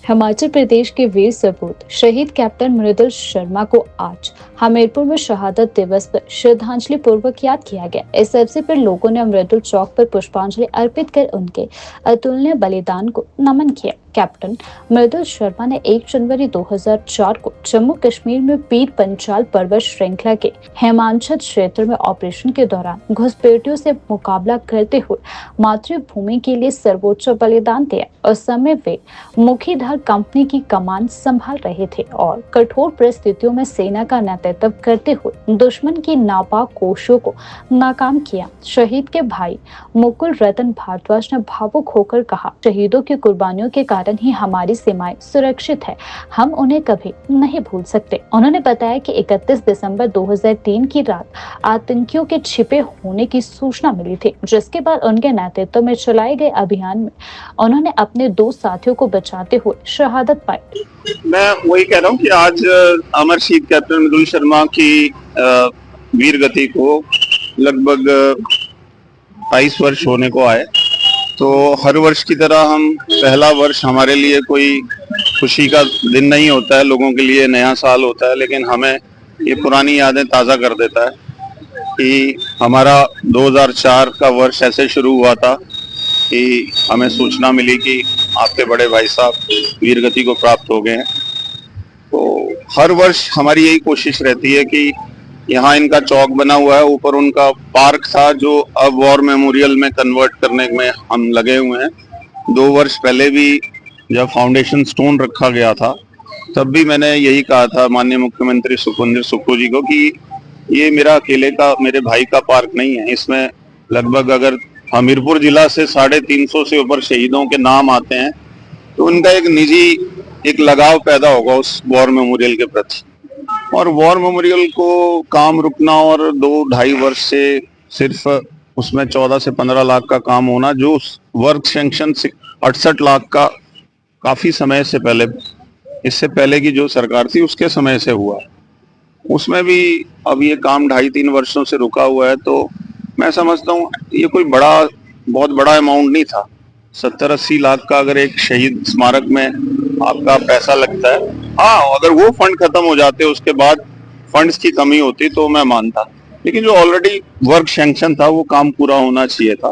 हिमाचल प्रदेश के वीर सपूत शहीद कैप्टन मृदुल शर्मा को आज हमीरपुर में शहादत दिवस पर श्रद्धांजलि पूर्वक याद किया गया। इस अवसर पर लोगों ने मृदुल चौक पर पुष्पांजलि अर्पित कर उनके अतुलनीय बलिदान को नमन किया। कैप्टन मृदुल शर्मा ने 1 जनवरी 2004 को जम्मू कश्मीर में पीर पंचाल पर्वत श्रृंखला के हेमांचल क्षेत्र में ऑपरेशन के दौरान घुसपैठियों से मुकाबला करते हुए मातृभूमि के लिए सर्वोच्च बलिदान दिया। उस समय वे मुखीधर कंपनी की कमान संभाल रहे थे और कठोर परिस्थितियों में सेना का नेतृत्व करते हुए दुश्मन की नापाक कोशिशों को नाकाम किया। शहीद के भाई मुकुल रतन भारद्वाज ने भावुक होकर कहा, शहीदों की कुर्बानियों के कारण ही हमारी सीमाएं सुरक्षित है, हम उन्हें कभी नहीं भूल सकते। उन्होंने बताया कि 31 दिसंबर 2003 की रात आतंकियों के छिपे होने की सूचना मिली थी, जिसके बाद उनके नेतृत्व में चलाए गए अभियान में उन्होंने अपने 2 साथियों को बचाते हुए शहादत पाई। मैं वही कह रहा हूँ कि आज अमर शहीद कैप्टन मृदुल शर्मा की वीर गति को लगभग 22 वर्ष होने को आए। तो हर वर्ष की तरह हम पहला वर्ष हमारे लिए कोई खुशी का दिन नहीं होता है, लोगों के लिए नया साल होता है, लेकिन हमें ये पुरानी यादें ताज़ा कर देता है कि हमारा 2004 का वर्ष ऐसे शुरू हुआ था कि हमें सूचना मिली कि आपके बड़े भाई साहब वीर गति को प्राप्त हो गए हैं। तो हर वर्ष हमारी यही कोशिश रहती है कि यहाँ इनका चौक बना हुआ है, ऊपर उनका पार्क था जो अब वॉर मेमोरियल में कन्वर्ट करने में हम लगे हुए हैं। 2 वर्ष पहले भी जब फाउंडेशन स्टोन रखा गया था तब भी मैंने यही कहा था माननीय मुख्यमंत्री सुखविंदर सुक्खू जी को कि ये मेरा अकेले का, मेरे भाई का पार्क नहीं है। इसमें लगभग अगर हमीरपुर जिला से 350 से ऊपर शहीदों के नाम आते हैं तो उनका एक निजी एक लगाव पैदा होगा उस वॉर मेमोरियल के प्रति। और वॉर मेमोरियल को काम रुकना और 2-2.5 वर्ष से सिर्फ उसमें 14 से 15 लाख का काम होना, जो वर्क सैंक्शन 68 लाख का काफी समय से पहले, इससे पहले की जो सरकार थी उसके समय से हुआ, उसमें भी अब ये काम 2.5-3 वर्षों से रुका हुआ है। तो मैं समझता हूँ ये कोई बहुत बड़ा अमाउंट नहीं था। 70-80 लाख का अगर एक शहीद स्मारक में आपका पैसा लगता है, हाँ अगर वो फंड खत्म हो जाते उसके बाद फंड्स की कमी होती तो मैं मानता, लेकिन जो ऑलरेडी वर्क सैंक्शन था वो काम पूरा होना चाहिए था।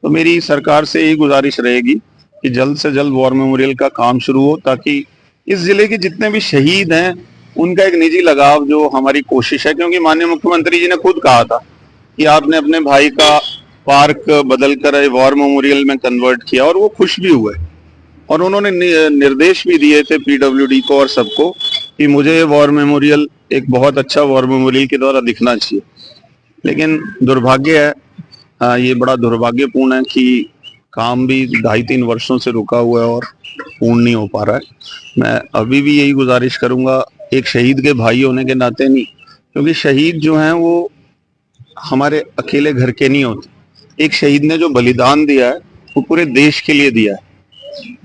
तो मेरी सरकार से यही गुजारिश रहेगी कि जल्द से जल्द वॉर मेमोरियल का काम शुरू हो, ताकि इस जिले के जितने भी शहीद हैं उनका एक निजी लगाव, जो हमारी कोशिश है, क्योंकि माननीय मुख्यमंत्री जी ने खुद कहा था कि आपने अपने भाई का पार्क बदलकर वॉर मेमोरियल में कन्वर्ट किया, और वो खुश भी हुए और उन्होंने निर्देश भी दिए थे पीडब्ल्यूडी को और सबको कि मुझे वॉर मेमोरियल एक बहुत अच्छा वॉर मेमोरियल के द्वारा दिखना चाहिए। लेकिन दुर्भाग्य है, ये बड़ा दुर्भाग्यपूर्ण है कि काम भी 2.5-3 वर्षों से रुका हुआ है और पूर्ण नहीं हो पा रहा है। मैं अभी भी यही गुजारिश करूंगा, एक शहीद के भाई होने के नाते नहीं, क्योंकि शहीद जो हैं वो हमारे अकेले घर के नहीं होते। एक शहीद ने जो बलिदान दिया है वो पूरे देश के लिए दिया है,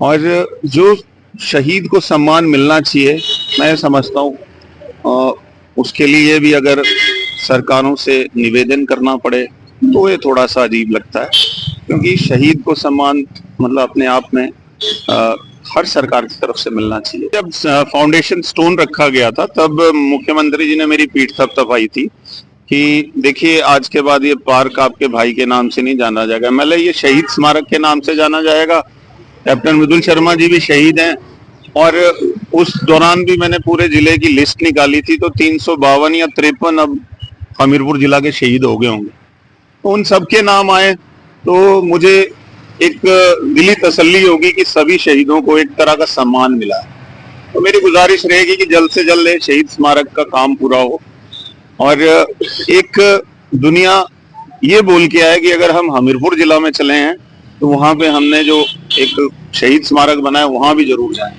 और जो शहीद को सम्मान मिलना चाहिए, मैं समझता हूँ उसके लिए भी अगर सरकारों से निवेदन करना पड़े तो ये थोड़ा सा अजीब लगता है, क्योंकि शहीद को सम्मान मतलब अपने आप में हर सरकार की तरफ से मिलना चाहिए। जब फाउंडेशन स्टोन रखा गया था तब मुख्यमंत्री जी ने मेरी पीठ थपथपाई थी कि देखिए आज के बाद ये पार्क आपके भाई के नाम से नहीं जाना जाएगा, मतलब ये शहीद स्मारक के नाम से जाना जाएगा। कैप्टन मृदुल शर्मा जी भी शहीद हैं, और उस दौरान भी मैंने पूरे जिले की लिस्ट निकाली थी, तो 352 या 53 अब हमीरपुर जिला के शहीद हो गए होंगे। तो उन सबके नाम आए तो मुझे एक दिली तसल्ली होगी कि सभी शहीदों को एक तरह का सम्मान मिला है। तो मेरी गुजारिश रहेगी कि जल्द से जल्द शहीद स्मारक का काम पूरा हो, और एक दुनिया ये बोल के आए कि अगर हम हमीरपुर जिला में चले हैं तो वहां पे हमने जो एक शहीद स्मारक बनाया वहां भी जरूर जाएं।